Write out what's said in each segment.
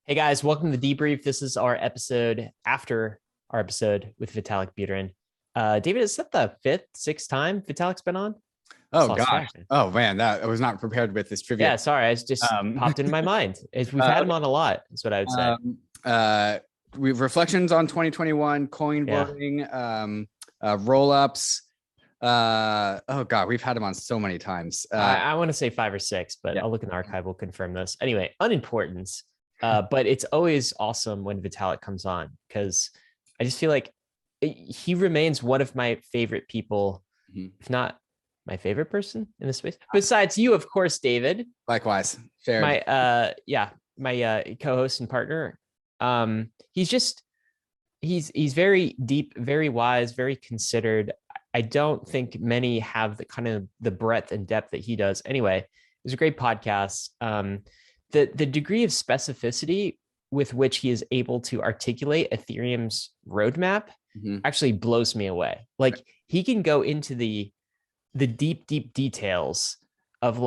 Hey guys, welcome to the Debrief. This is our episode after our episode with Vitalik Buterin. David, is that the fifth, sixth time Vitalik's been on? Oh Lost gosh. track, man. Oh man, that I was not prepared with this trivia. Yeah, sorry, I just Um, popped into my mind. We've had him okay. on a lot, is what I would say. Um, uh, we've reflections on 2021, coin Yeah. voting, roll ups. Oh god, we've had him on so many times. I want to say five or six, but Yeah. I'll look in the archive. We'll confirm this. Anyway, unimportance. But it's always awesome when Vitalik comes on because I just feel like he remains one of my favorite people, if not my favorite person in this space. Besides you, of course, David. Likewise, fair. My co-host and partner. He's very deep, very wise, very considered. I don't think many have the kind of the breadth and depth that he does. Anyway, it was a great podcast. The degree of specificity with which he is able to articulate Ethereum's roadmap actually blows me away. Like he can go into the deep details of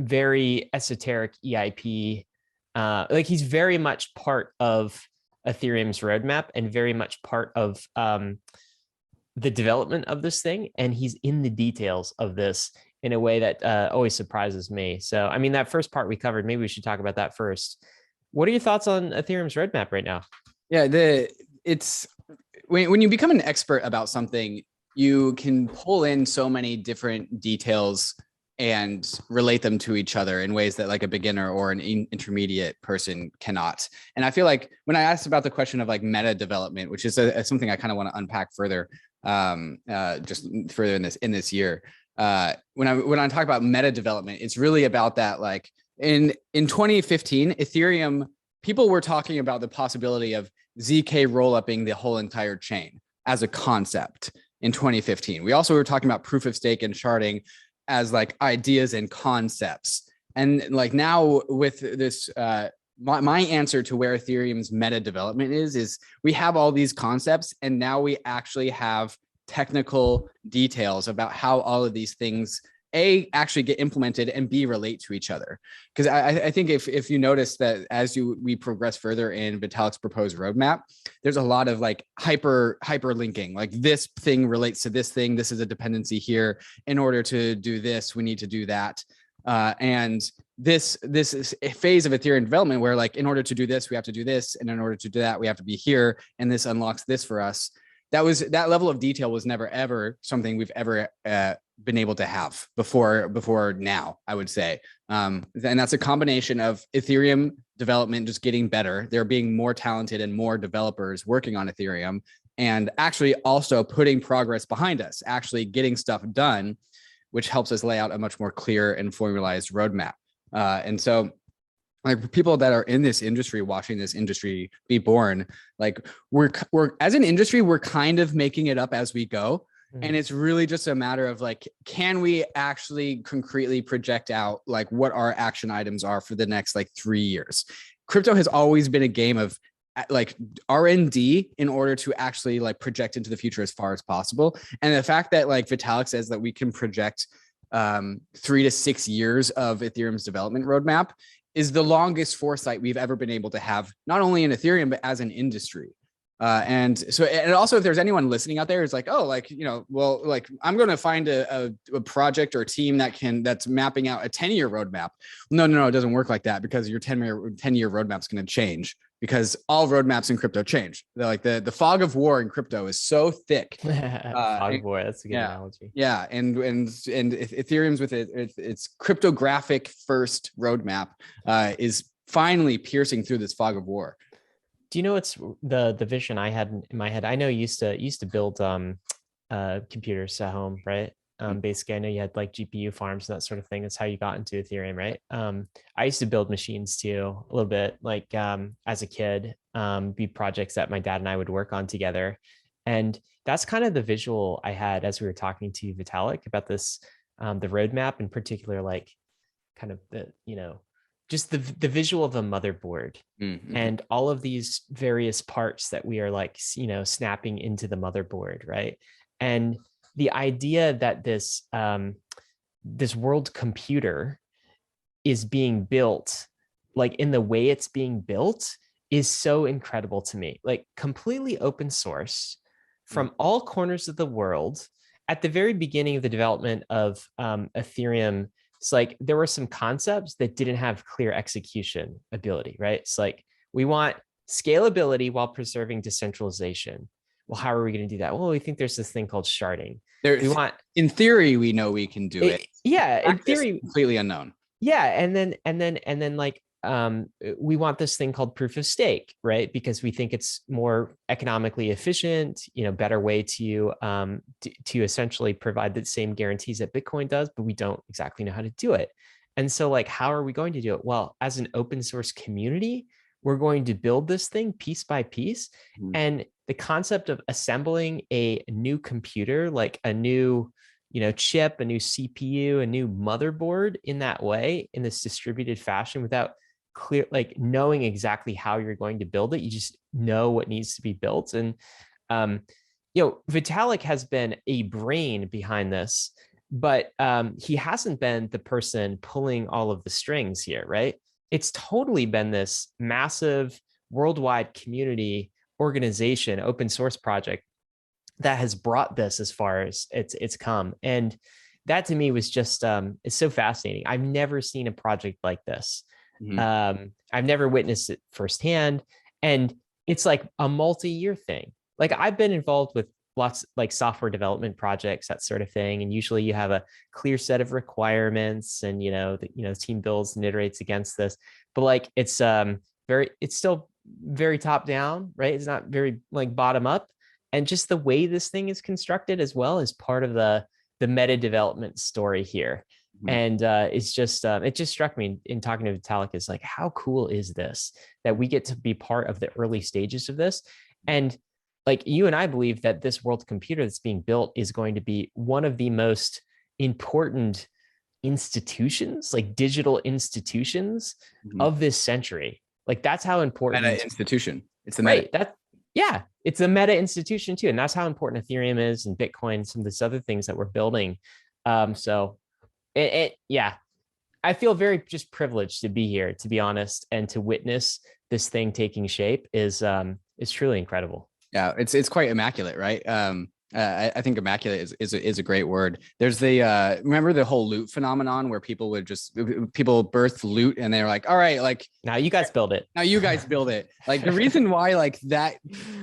very esoteric EIP. Like he's very much part of Ethereum's roadmap and very much part of the development of this thing. And he's in the details of this in a way that always surprises me. So, I mean, that first part we covered, maybe we should talk about that first. What are your thoughts on Ethereum's roadmap right now? Yeah, it's when you become an expert about something, you can pull in so many different details and relate them to each other in ways that like a beginner or an intermediate person cannot. And I feel like when I asked about the question of like meta development, which is something I kind of want to unpack further, just further in this year, when I talk about meta development, it's really about that. Like in 2015, Ethereum, people were talking about the possibility of ZK roll-upping the whole entire chain as a concept in 2015. We also were talking about proof of stake and sharding as like ideas and concepts. And like now with this, my answer to where Ethereum's meta development is we have all these concepts and now we actually have technical details about how all of these things actually get implemented and relate to each other. Because I think if you notice that as we progress further in Vitalik's proposed roadmap, there's a lot of like hyper linking, like this thing relates to this thing. This is a dependency here. In order to do this, we need to do that. And this is a phase of Ethereum development where like in order to do this, we have to do this. And in order to do that, we have to be here. And this unlocks this for us. That level of detail was never ever something we've ever been able to have before now, I would say. And that's a combination of Ethereum development just getting better. There being more talented and more developers working on Ethereum, and actually also putting progress behind us, actually getting stuff done, which helps us lay out a much more clear and formalized roadmap. And so like people that are in this industry, watching this industry be born, like we're as an industry, we're kind of making it up as we go. And it's really just a matter of like, can we actually concretely project out like what our action items are for the next like 3 years? Crypto has always been a game of like R&D in order to actually like project into the future as far as possible. And the fact that like Vitalik says that we can project 3 to 6 years of Ethereum's development roadmap is the longest foresight we've ever been able to have, not only in Ethereum, but as an industry. And so, and also if there's anyone listening out there, it's like, oh, like, well, like I'm going to find a project or a team that's mapping out a 10-year roadmap. No, it doesn't work like that, because your 10-year roadmap is going to change, because all roadmaps in crypto change. They're like the fog of war in crypto is so thick. Fog of war, that's a good analogy. Yeah, and Ethereum's with its cryptographic first roadmap is finally piercing through this fog of war. Do you know what's the vision I had in my head? I know you used to build computers at home, right? Basically, I know you had like GPU farms and that sort of thing. That's how you got into Ethereum, right? I used to build machines too, a little bit, like as a kid, be projects that my dad and I would work on together. And that's kind of the visual I had as we were talking to Vitalik about this, the roadmap in particular, like kind of the, just the visual of a motherboard and all of these various parts that we are like, snapping into the motherboard, right? And the idea that this world computer is being built like in the way it's being built is so incredible to me. Like completely open source from all corners of the world. At the very beginning of the development of Ethereum, it's like there were some concepts that didn't have clear execution ability, right? It's like we want scalability while preserving decentralization. Well, how are we going to do that? Well, we think there's this thing called sharding. We want, in theory, we know we can do it. Yeah, in theory, completely unknown. Yeah, and then like we want this thing called proof of stake, right? Because we think it's more economically efficient, better way to essentially provide the same guarantees that Bitcoin does, but we don't exactly know how to do it. And so like, how are we going to do it? Well, as an open source community, we're going to build this thing piece by piece. And the concept of assembling a new computer, like a new chip, a new CPU, a new motherboard in that way, in this distributed fashion, without clear, like knowing exactly how you're going to build it. You just know what needs to be built. And, Vitalik has been a brain behind this, but he hasn't been the person pulling all of the strings here, right? It's totally been this massive worldwide community organization, open source project that has brought this as far as it's come. And that to me was just it's so fascinating. I've never seen a project like this. I've never witnessed it firsthand. And it's like a multi-year thing. Like I've been involved with lots like software development projects, that sort of thing. And usually you have a clear set of requirements and, the team builds and iterates against this, but like, it's still very top down, right? It's not very like bottom up. And just the way this thing is constructed as well is part of the meta development story here. And it's just, it just struck me in talking to Vitalik, is like, how cool is this that we get to be part of the early stages of this? And like you and I believe that this world computer that's being built is going to be one of the most important institutions, like digital institutions of this century. Like that's how important meta institution. It's the right. Meta. It's a meta institution too. And that's how important Ethereum is, and Bitcoin, some of these other things that we're building. So I feel very just privileged to be here, to be honest, and to witness this thing taking shape is truly incredible. Yeah, it's quite immaculate, right? I think immaculate is a great word. There's the remember the whole loot phenomenon where people birth loot and they're like, all right, like now you guys build it. Now you guys build it. Like the reason why like that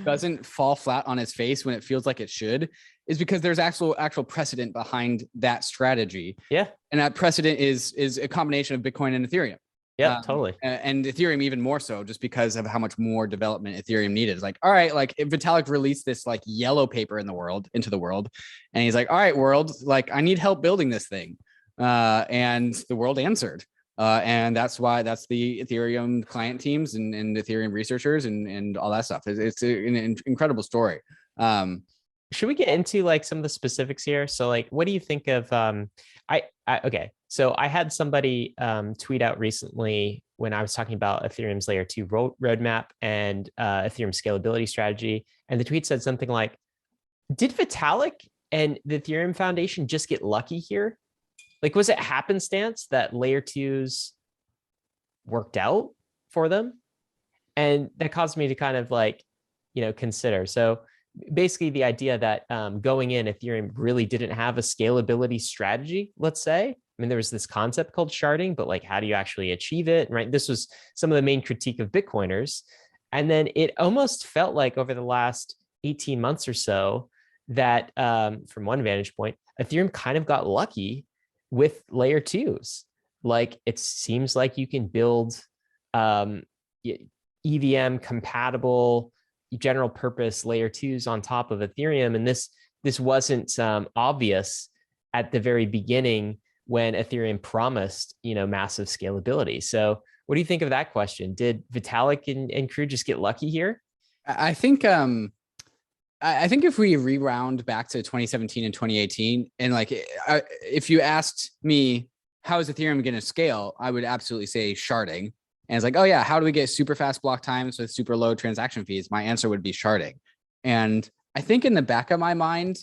doesn't fall flat on its face when it feels like it should is because there's actual precedent behind that strategy. Yeah. And that precedent is a combination of Bitcoin and Ethereum. Yeah, totally. And Ethereum even more so, just because of how much more development Ethereum needed. It's like, all right, like if Vitalik released this like yellow paper into the world, and he's like, all right, world, like I need help building this thing. And the world answered. And that's the Ethereum client teams and Ethereum researchers and all that stuff. It's an incredible story. Should we get into like some of the specifics here? So like, what do you think of, okay. So I had somebody tweet out recently when I was talking about Ethereum's layer 2 roadmap and Ethereum scalability strategy. And the tweet said something like, did Vitalik and the Ethereum Foundation just get lucky here? Like, was it happenstance that layer 2s worked out for them? And that caused me to kind of like, consider. So basically the idea that going in, Ethereum really didn't have a scalability strategy, let's say. I mean, there was this concept called sharding, but like, how do you actually achieve it? Right. This was some of the main critique of Bitcoiners. And then it almost felt like over the last 18 months or so that from one vantage point, Ethereum kind of got lucky with layer 2s. Like it seems like you can build EVM compatible general purpose layer 2s on top of Ethereum. And this wasn't obvious at the very beginning when Ethereum promised, massive scalability. So what do you think of that question? Did Vitalik and crew just get lucky here? I think if we rewound back to 2017 and 2018, and like if you asked me, how is Ethereum going to scale? I would absolutely say sharding. And it's like, oh yeah, how do we get super fast block times with super low transaction fees? My answer would be sharding. And I think in the back of my mind,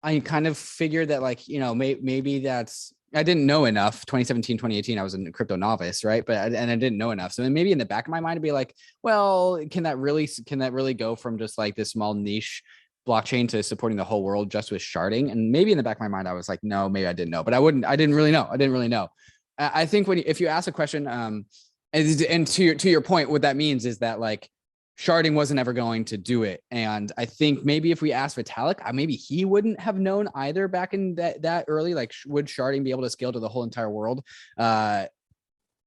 I kind of figured that like, maybe that's I didn't know enough. 2017, 2018, I was a crypto novice, right? And I didn't know enough. So then maybe in the back of my mind, I'd be like, well, can that really go from just like this small niche blockchain to supporting the whole world just with sharding? And maybe in the back of my mind, I was like, no, maybe I didn't know, but I didn't really know. I think if you ask a question, and to your point, what that means is that like sharding wasn't ever going to do it. And I think maybe if we asked Vitalik, maybe he wouldn't have known either back in that early, like would sharding be able to scale to the whole entire world?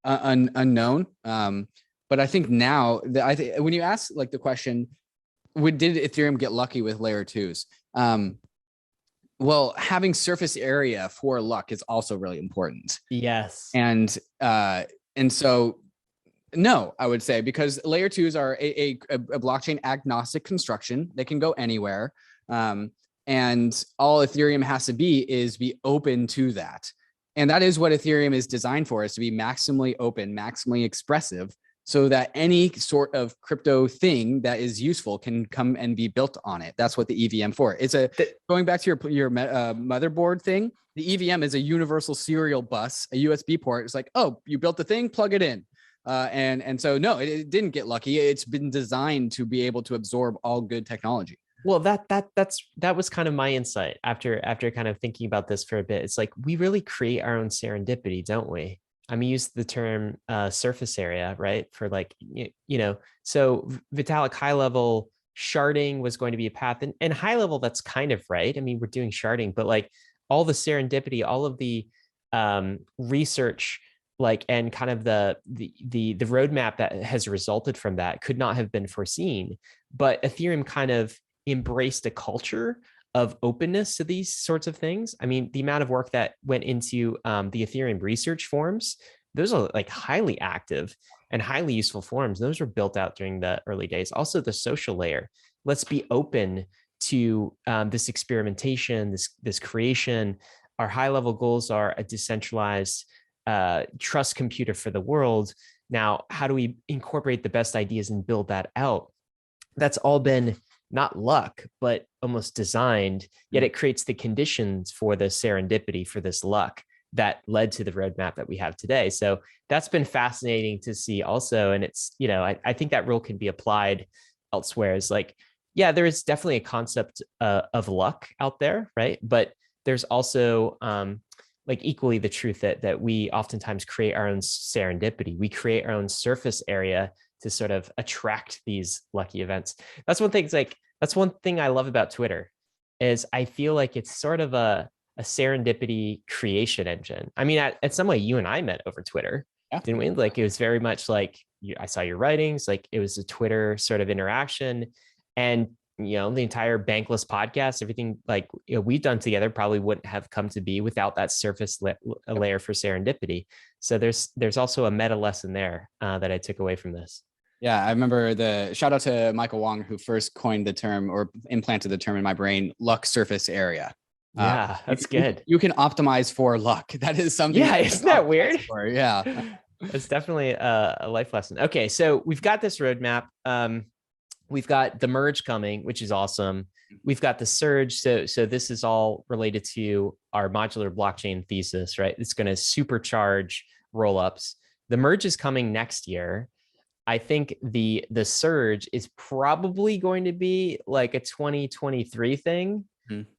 Unknown. But I think now that when you ask like the question, did Ethereum get lucky with layer twos? Well, having surface area for luck is also really important. Yes. And so no, I would say, because layer twos are a blockchain agnostic construction. They can go anywhere. And all Ethereum has to is be open to that. And that is what Ethereum is designed for, is to be maximally open, maximally expressive, so that any sort of crypto thing that is useful can come and be built on it. That's what the EVM for. Going back to your motherboard thing, the EVM is a universal serial bus, a USB port. It's like, oh, you built the thing, plug it in. And so no, it didn't get lucky. It's been designed to be able to absorb all good technology. Well, that was kind of my insight after kind of thinking about this for a bit. It's like, we really create our own serendipity, don't we? I mean, use the term surface area, right? For like, so Vitalik, high level sharding was going to be a path, and high level, that's kind of right. I mean, we're doing sharding, but like all the serendipity, all of the research, like, and kind of the roadmap that has resulted from that could not have been foreseen. But Ethereum kind of embraced a culture of openness to these sorts of things. I mean, the amount of work that went into the Ethereum research forums, those are like highly active and highly useful forums. Those were built out during the early days. Also, the social layer. Let's be open to this experimentation, this creation. Our high level goals are a decentralized trust computer for the world. Now, how do we incorporate the best ideas and build that out? That's all been not luck, but almost designed, yet it creates the conditions for the serendipity, for this luck that led to the roadmap that we have today. So that's been fascinating to see also. And it's, I think that rule can be applied elsewhere. Is like, yeah, there is definitely a concept of luck out there, right? But there's also like equally the truth that we oftentimes create our own serendipity. We create our own surface area to sort of attract these lucky events. That's one thing I love about Twitter, is I feel like it's sort of a serendipity creation engine. I mean, at some way, you and I met over Twitter, didn't we? Like, it was very much like I saw your writings, like it was a Twitter sort of interaction. And the entire Bankless podcast, everything like we've done together probably wouldn't have come to be without that surface layer for serendipity. So there's also a meta lesson there that I took away from this. Yeah, I remember shout out to Michael Wong, who first coined the term or implanted the term in my brain, luck surface area. Yeah, that's good. You can optimize for luck. That is something. Yeah, isn't that weird? Yeah. It's definitely a life lesson. Okay, so we've got this roadmap. We've got the merge coming, which is awesome. We've got the surge. So this is all related to our modular blockchain thesis, right? It's going to supercharge rollups. The merge is coming next year. I think the surge is probably going to be like a 2023 thing.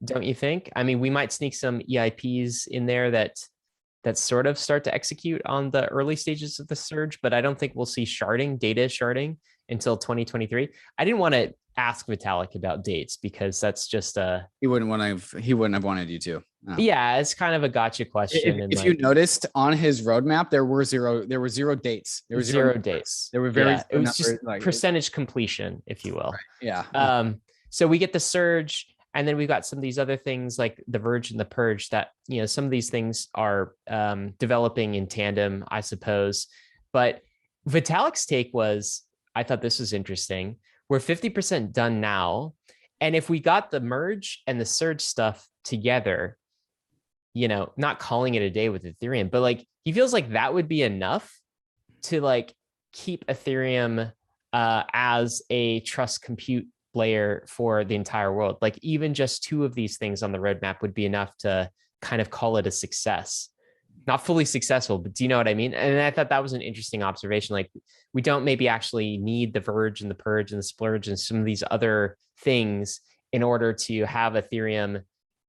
Don't you think? I mean, we might sneak some EIPs in there that sort of start to execute on the early stages of the surge, but I don't think we'll see data sharding until 2023. I didn't want to ask Vitalik about dates because that's just he wouldn't have wanted you to. No. Yeah, it's kind of a gotcha question. If you noticed on his roadmap, there were zero dates. There were zero dates. There were it was just percentage completion, if you will. Right. Yeah. So we get the surge, and then we've got some of these other things like the verge and the purge that, some of these things are developing in tandem, I suppose. But Vitalik's take was, I thought this was interesting. We're 50% done now. And if we got the merge and the surge stuff together, not calling it a day with Ethereum, but like, he feels like that would be enough to like keep Ethereum as a trust compute layer for the entire world. Like even just two of these things on the roadmap would be enough to kind of call it a success. not fully successful, but do you know what I mean? And I thought that was an interesting observation. Like we don't maybe actually need the verge and the purge and the splurge and some of these other things in order to have Ethereum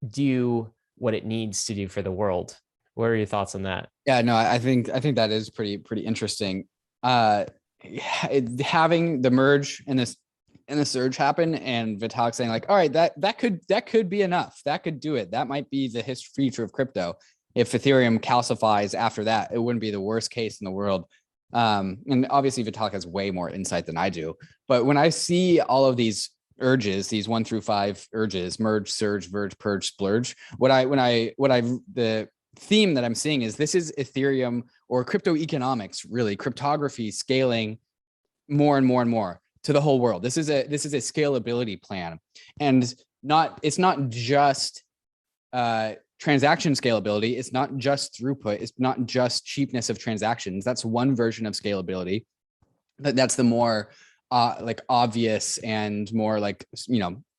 do what it needs to do for the world. What are your thoughts on that? Yeah, no, I think that is pretty interesting. Having the merge and the surge happen, and Vitalik saying like, all right, that could be enough. That could do it. That might be the future of crypto. If Ethereum calcifies after that, it wouldn't be the worst case in the world. And obviously Vitalik has way more insight than I do. But when I see all of these urges, these 1 through 5 urges, merge, surge, verge, purge, splurge, the theme that I'm seeing is this is Ethereum or crypto economics, really cryptography scaling more and more and more to the whole world. This is a scalability plan, and it's not just transaction scalability. It's not just throughput. It's not just cheapness of transactions. That's one version of scalability. That's the more like obvious and more like,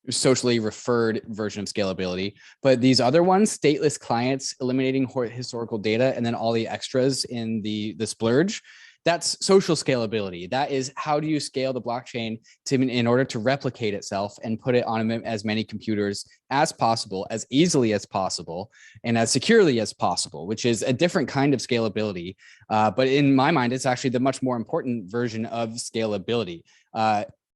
socially referred version of scalability. But these other ones, stateless clients, eliminating historical data, and then all the extras in the splurge, that's social scalability. That is, how do you scale the blockchain in order to replicate itself and put it on as many computers as possible, as easily as possible, and as securely as possible, which is a different kind of scalability. But in my mind, it's actually the much more important version of scalability.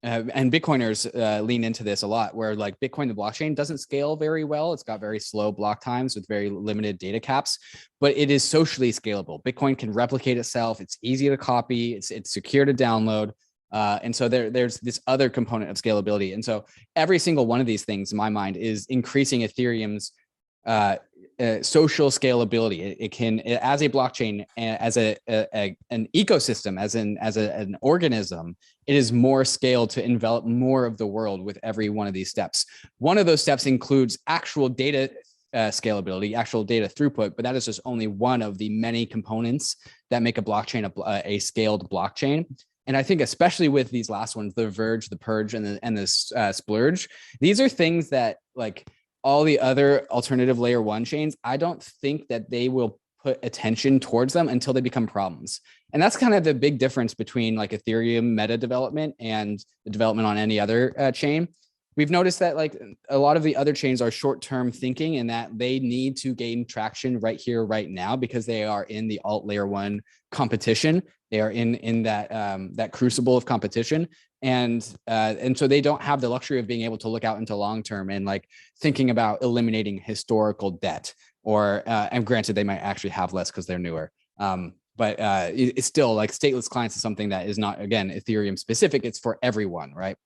And Bitcoiners lean into this a lot, where like Bitcoin, the blockchain, doesn't scale very well. It's got very slow block times with very limited data caps, but it is socially scalable. Bitcoin can replicate itself. It's easy to copy. It's secure to download. And so there's this other component of scalability. And so every single one of these things, in my mind, is increasing Ethereum's social scalability. It can, as a blockchain, as an ecosystem, as an organism, it is more scaled to envelop more of the world with every one of these steps. One of those steps includes actual data scalability, actual data throughput, but that is just only one of the many components that make a blockchain a scaled blockchain. And I think especially with these last ones, the verge, the purge, and the splurge, these are things that, like all the other alternative layer 1 chains, I don't think that they will put attention towards them until they become problems. And that's kind of the big difference between like Ethereum meta development and the development on any other chain. We've noticed that like a lot of the other chains are short-term thinking, and that they need to gain traction right here, right now, because they are in the alt layer 1 competition. They are in that crucible of competition. And so they don't have the luxury of being able to look out into long-term and like thinking about eliminating historical debt, or, and granted, they might actually have less because they're newer. But it's still like stateless clients is something that is not, again, Ethereum specific. It's for everyone, right?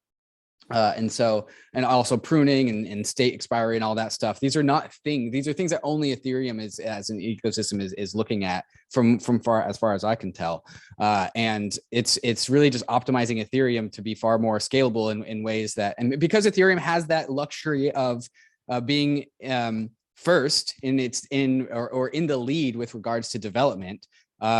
And also pruning and state expiry and all that stuff. These are not things. These are things that only Ethereum is, as an ecosystem, is looking at from far as I can tell. And it's really just optimizing Ethereum to be far more scalable in ways that, and because Ethereum has that luxury of being first in the lead with regards to development.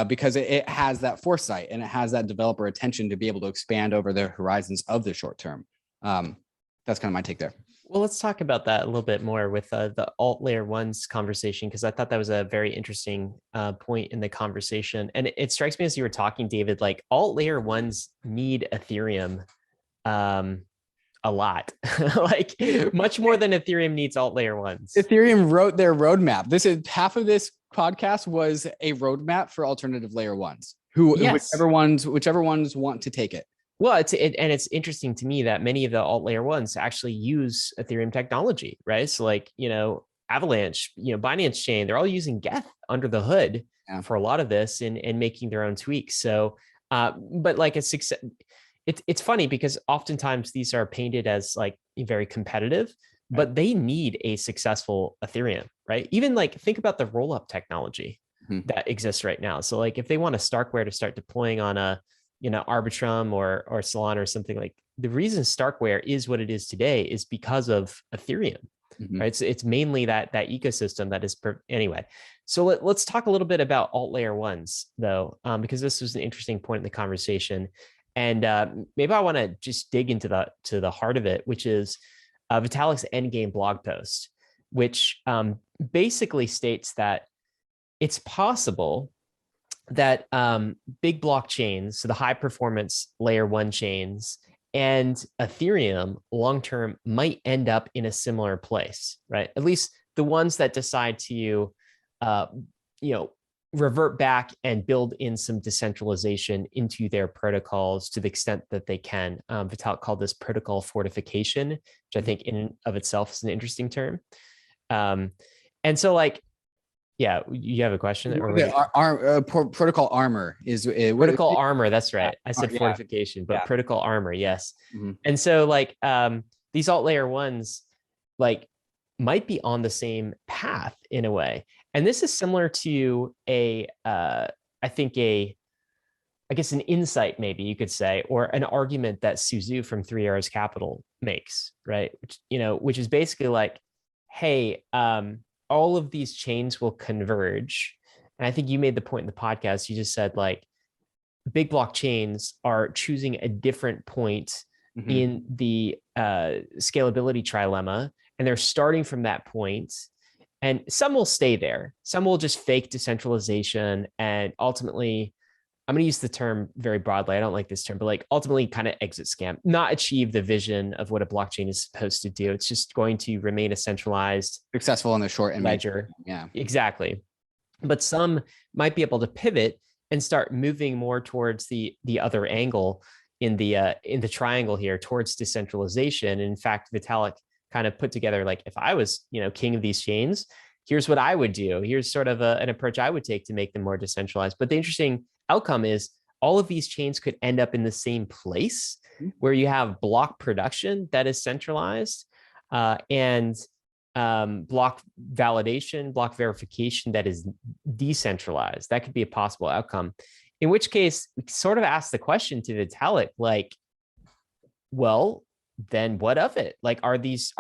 Because it has that foresight and it has that developer attention to be able to expand over the horizons of the short term. That's kind of my take there. Well, let's talk about that a little bit more with the alt layer 1's conversation, because I thought that was a very interesting point in the conversation. And it strikes me as you were talking, David, like alt layer 1's need Ethereum a lot, like much more than Ethereum needs alt layer 1's. Ethereum wrote their roadmap. This is half of this podcast was a roadmap for alternative layer 1's, yes. whichever ones want to take it. Well, it's interesting to me that many of the alt layer 1's actually use Ethereum technology, right? So like, Avalanche, Binance Chain, they're all using Geth under the hood for a lot of this and making their own tweaks. So, but like it's funny because oftentimes these are painted as like very competitive, but they need a successful Ethereum, right? Even like think about the roll-up technology that exists right now. So like if they want a Starkware to start deploying on a Arbitrum or Solana or something, like the reason Starkware is what it is today is because of Ethereum, right? So it's mainly that ecosystem that is anyway. So let's talk a little bit about alt layer 1's though, because this was an interesting point in the conversation. And maybe I want to just dig into the heart of it, which is Vitalik's Endgame blog post, which basically states that it's possible that big blockchains, so the high performance layer one chains and Ethereum long term might end up in a similar place, right? At least the ones that decide to, uh, you know, revert back and build in some decentralization into their protocols to the extent that they can. Vitalik called this protocol fortification, which I think in and of itself is an interesting term. And so like, yeah, you have a question? Or protocol armor is protocol armor. That's right. I said yeah. fortification, but Yeah. protocol armor. Yes. Mm-hmm. And so like these alt layer ones like might be on the same path in a way. And this is similar to I guess an insight, maybe you could say, or an argument that Suzu from 3 Arrows Capital makes, right? Which is basically like, hey, all of these chains will converge. And I think you made the point in the podcast. You just said like big blockchains are choosing a different point in the scalability trilemma, and they're starting from that point. And some will stay there. Some will just fake decentralization and ultimately, I'm going to use the term very broadly. I don't like this term, but like ultimately kind of exit scam, not achieve the vision of what a blockchain is supposed to do. It's just going to remain a centralized, successful in the short and ledger. Yeah, exactly. But some might be able to pivot and start moving more towards the other angle in the triangle here towards decentralization. And in fact, Vitalik kind of put together like, if I was, king of these chains, here's what I would do. Here's sort of an approach I would take to make them more decentralized. But the interesting outcome is all of these chains could end up in the same place where you have block production that is centralized and block validation, block verification that is decentralized. That could be a possible outcome. In which case, we sort of ask the question to Vitalik, like, well, then what of it? Like, are these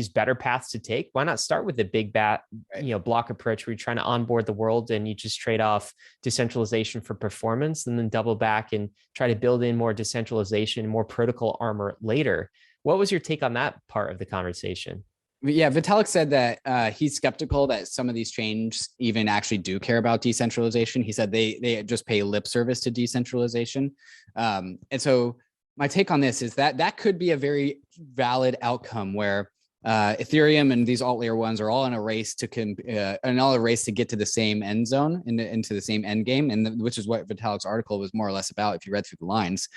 better paths to take? Why not start with the big block approach where you're trying to onboard the world and you just trade off decentralization for performance and then double back and try to build in more decentralization, more protocol armor later. What was your take on that part of the conversation? Yeah, Vitalik said that he's skeptical that some of these chains even actually do care about decentralization. He said they just pay lip service to decentralization. And so my take on this is that could be a very valid outcome where Ethereum and these alt layer ones are all in a race to get to the same end zone into the same end game, and which is what Vitalik's article was more or less about if you read through the lines.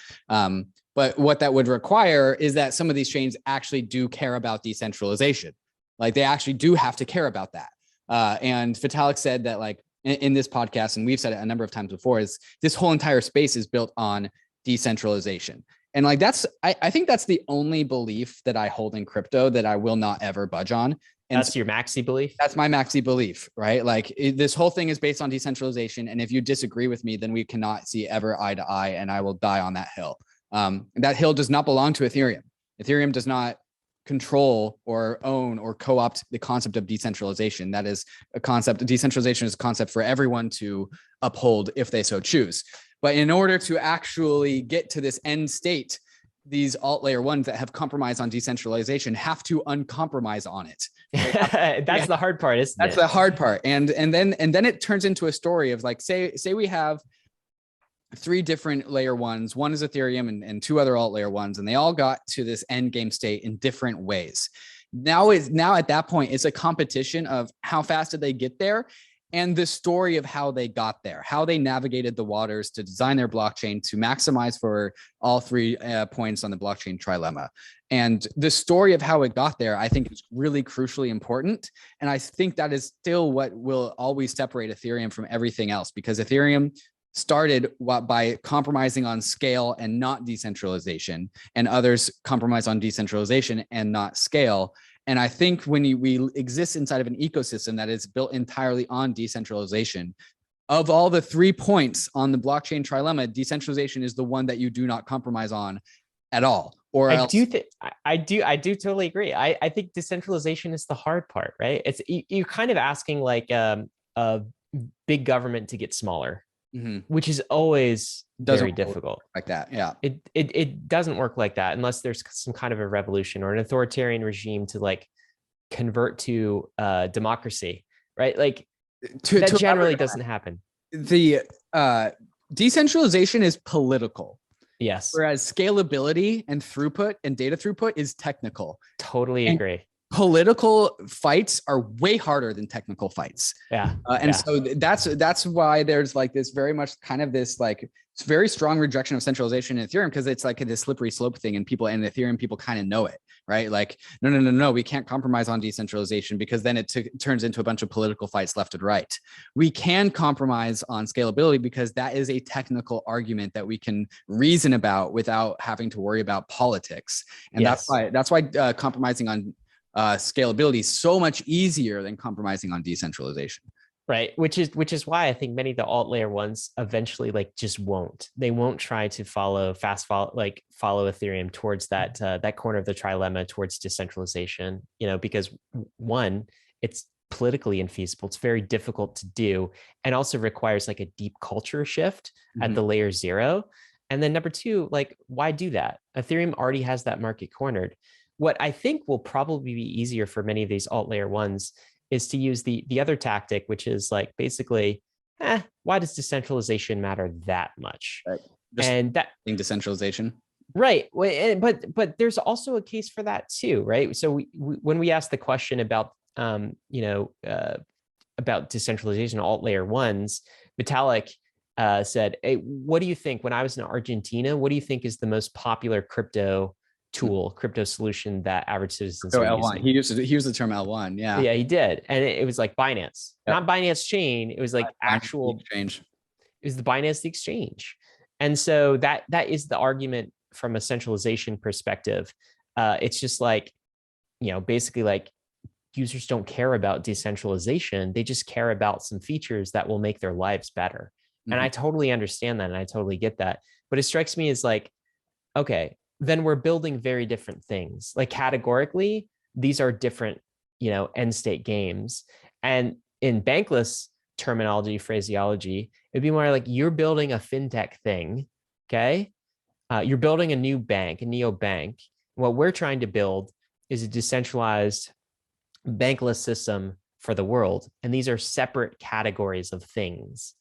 But what that would require is that some of these chains actually do care about decentralization. Like they actually do have to care about that. And Vitalik said that like in this podcast, and we've said it a number of times before, is this whole entire space is built on decentralization. And like I think that's the only belief that I hold in crypto that I will not ever budge on. And that's your maxi belief? That's my maxi belief, right? Like this whole thing is based on decentralization. And if you disagree with me, then we cannot see ever eye to eye, and I will die on that hill. That hill does not belong to Ethereum. Ethereum does not control or own or co-opt the concept of decentralization. That is a concept. Decentralization is a concept for everyone to uphold if they so choose. But in order to actually get to this end state, these alt layer ones that have compromised on decentralization have to uncompromise on it. That's the hard part, isn't it? That's the hard part. And then it turns into a story of like, say we have 3 different layer ones. One is Ethereum and 2 other alt layer ones, and they all got to this end game state in different ways. Now at that point, it's a competition of how fast did they get there, and the story of how they got there, how they navigated the waters to design their blockchain to maximize for all 3 points on the blockchain trilemma. And the story of how it got there, I think, is really crucially important. And I think that is still what will always separate Ethereum from everything else, because Ethereum started by compromising on scale and not decentralization, and others compromise on decentralization and not scale. And I think when we exist inside of an ecosystem that is built entirely on decentralization, of all the 3 points on the blockchain trilemma, decentralization is the one that you do not compromise on at all. Or I do totally agree. I think decentralization is the hard part, right? It's you're kind of asking like a big government to get smaller. Which is always very difficult like that. Yeah. It doesn't work like that unless there's some kind of a revolution or an authoritarian regime to like convert to democracy, right? Like That generally doesn't happen. The decentralization is political. Yes. Whereas scalability and throughput and data throughput is technical. Totally agree. Political fights are way harder than technical fights. Yeah. So that's why there's like this very much kind of this like it's very strong rejection of centralization in Ethereum, because it's like this slippery slope thing, and people in Ethereum people kind of know it, right? Like no, we can't compromise on decentralization because then it turns into a bunch of political fights left and right. We can compromise on scalability because that is a technical argument that we can reason about without having to worry about politics, and that's why compromising on scalability is so much easier than compromising on decentralization. Right. Which is why I think many of the alt layer ones eventually like just won't. They won't try to follow Ethereum towards that corner of the trilemma towards decentralization, because one, it's politically infeasible. It's very difficult to do, and also requires like a deep culture shift at the layer 0. And then number 2, like, why do that? Ethereum already has that market cornered. What I think will probably be easier for many of these alt layer ones is to use the other tactic, which is like basically, why does decentralization matter that much? Right. And that decentralization. Right. But there's also a case for that too, right? So when we ask the question about decentralization alt layer ones, Vitalik said, "Hey, what do you think? When I was in Argentina, what do you think is the most popular crypto solution that average citizens are L1. using?" He used the term L1. Yeah, he did. And it was like Binance, not Binance chain. It was like actual exchange. It was the Binance exchange. And so that is the argument from a centralization perspective. It's just like, basically like users don't care about decentralization. They just care about some features that will make their lives better. And I totally understand that. And I totally get that. But it strikes me as like, okay, then we're building very different things. Like categorically, these are different, end state games. And in Bankless terminology, phraseology, it'd be more like you're building a fintech thing, okay? You're building a new bank, a neobank. What we're trying to build is a decentralized bankless system for the world. And these are separate categories of things.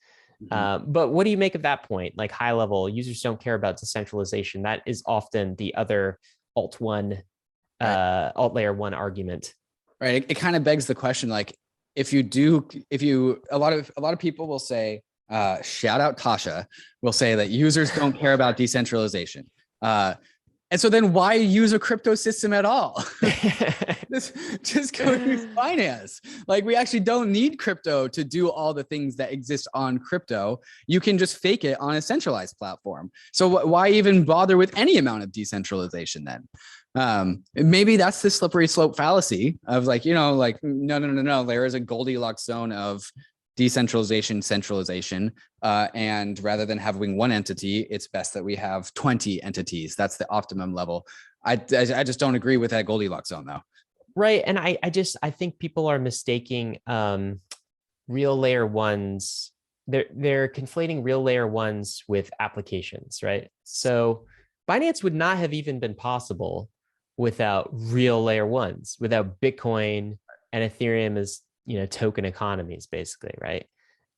But what do you make of that point? Like high level, users don't care about decentralization. That is often the other alt layer 1 argument. Right. It kind of begs the question, like, a lot of people will say, shout out Tasha, will say that users don't care about decentralization. And so then why use a crypto system at all? just go use finance. Like, we actually don't need crypto to do all the things that exist on crypto. You can just fake it on a centralized platform. So why even bother with any amount of decentralization then? Maybe that's the slippery slope fallacy of like, no. There is a Goldilocks zone of decentralization, centralization, and rather than having one entity, it's best that we have 20 entities. That's the optimum level. I just don't agree with that Goldilocks zone though. Right. And I think people are mistaking real layer ones. They're conflating real layer ones with applications, right? So Binance would not have even been possible without real layer ones, without Bitcoin and Ethereum as token economies, basically, right?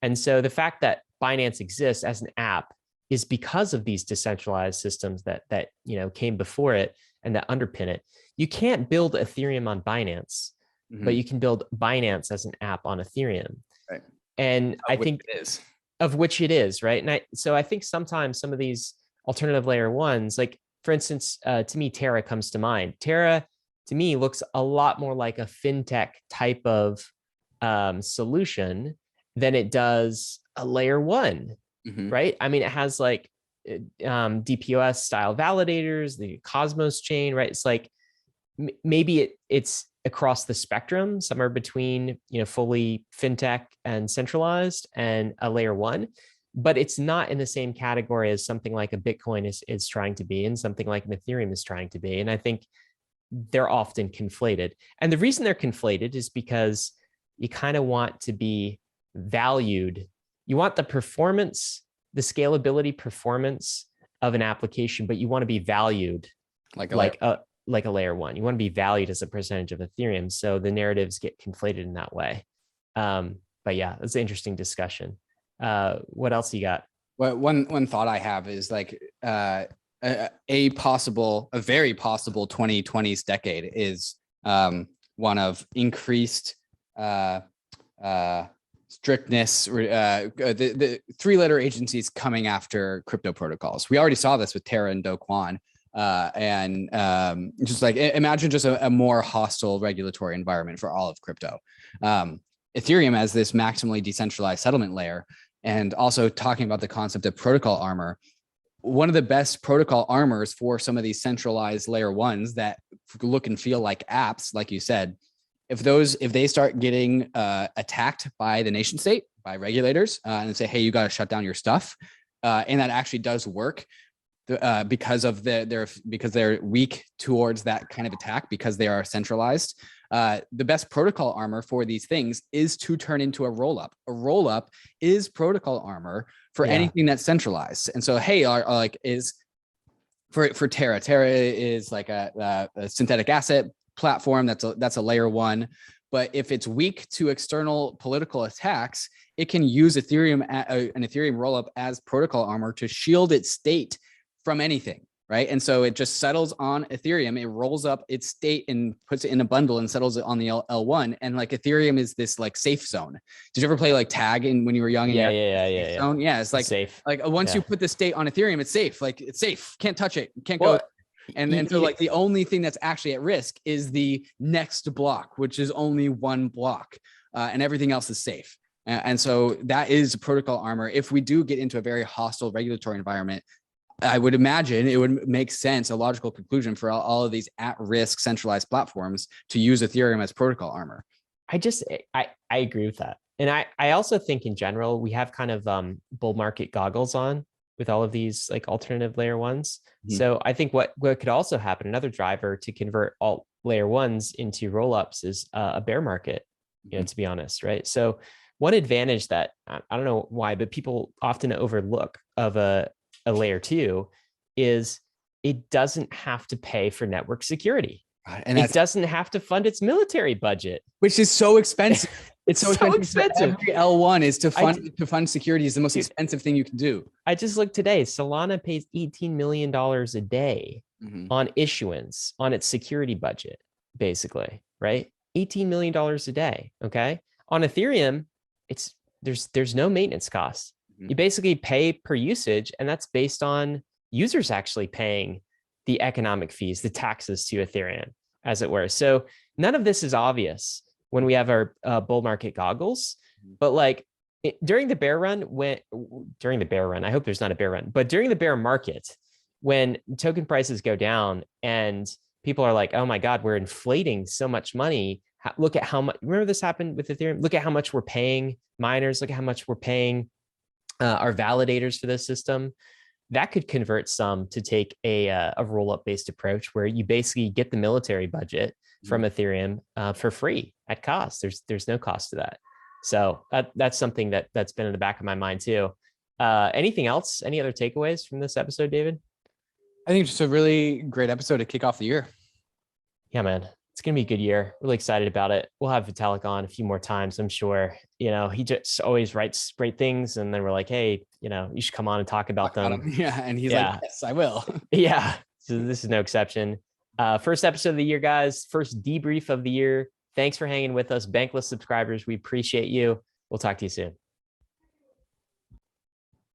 And so the fact that Binance exists as an app is because of these decentralized systems that came before it and that underpin it. You can't build Ethereum on Binance, but you can build Binance as an app on Ethereum. Right. And I think of which it is, right? And so I think sometimes some of these alternative layer ones, like for instance, to me, Terra comes to mind. Terra, to me, looks a lot more like a fintech type of solution than it does a layer 1, right? I mean, it has like DPoS style validators, the Cosmos chain, right? It's like maybe it's across the spectrum, somewhere between fully fintech and centralized and a layer 1, but it's not in the same category as something like a Bitcoin is trying to be, and something like an Ethereum is trying to be. And I think they're often conflated. And the reason they're conflated is because you kind of want to be valued. You want the performance, the scalability performance of an application, but you want to be valued like a layer 1. You want to be valued as a percentage of Ethereum. So the narratives get conflated in that way. but yeah, it's an interesting discussion. What else you got? Well, one thought I have is like a very possible 2020s decade is one of increased strictness, the three-letter agencies coming after crypto protocols. We already saw this with Terra and Do Kwon. Just like imagine just a more hostile regulatory environment for all of crypto. Ethereum as this maximally decentralized settlement layer, and also talking about the concept of protocol armor. One of the best protocol armors for some of these centralized layer ones that look and feel like apps, like you said, if they start getting attacked by the nation state, by regulators, and say, hey, you got to shut down your stuff, and that actually does work because they're weak towards that kind of attack because they are centralized. The best protocol armor for these things is to turn into a rollup. A rollup is protocol armor for anything that's centralized. And so, hey, is for Terra. Terra is like a synthetic asset platform that's a layer one. But if it's weak to external political attacks, it can use Ethereum, an Ethereum rollup as protocol armor to shield its state from anything, right? And so it just settles on Ethereum. It rolls up its state and puts it in a bundle and settles it on the L1. And like Ethereum is this like safe zone. Did you ever play like tag when you were young? Yeah. Zone? Yeah, it's like safe. Like once you put the state on Ethereum, it's safe. Like it's safe. Can't touch it. Can't go. And so like the only thing that's actually at risk is the next block, which is only one block, and everything else is safe. And so that is protocol armor. If we do get into a very hostile regulatory environment, I would imagine it would make sense, a logical conclusion for all of these at-risk centralized platforms to use Ethereum as protocol armor. I agree with that. And I also think in general, we have kind of bull market goggles on with all of these like alternative layer ones. Mm-hmm. So I think what could also happen, another driver to convert all layer ones into rollups is a bear market, to be honest, right? So one advantage that I don't know why, but people often overlook of a layer two is it doesn't have to pay for network security. And it doesn't have to fund its military budget, which is so expensive. It's so expensive. Every L1 is to fund security is the most expensive thing you can do. I just looked today. Solana pays $18 million a day on issuance on its security budget, basically, right? $18 million a day. Okay. On Ethereum, there's no maintenance costs. You basically pay per usage, and that's based on users actually paying the economic fees, the taxes to Ethereum, as it were. So none of this is obvious when we have our bull market goggles, but like during the bear run, I hope there's not a bear run, but during the bear market, when token prices go down and people are like, oh my God, we're inflating so much money. Look at how much, remember this happened with Ethereum? Look at how much we're paying miners. Look at how much we're paying our validators for this system. That could convert some to take a roll-up based approach where you basically get the military budget from Ethereum for free at cost. There's no cost to that. So that's something that's been in the back of my mind too. Anything else? Any other takeaways from this episode, David? I think just a really great episode to kick off the year. Yeah, man. It's going to be a good year. Really excited about it. We'll have Vitalik on a few more times, I'm sure. He just always writes great things. And then we're like, hey, you should come on and talk about them. Yeah. And he's like, yes, I will. Yeah. So this is no exception. First episode of the year, guys. First debrief of the year. Thanks for hanging with us. Bankless subscribers, we appreciate you. We'll talk to you soon.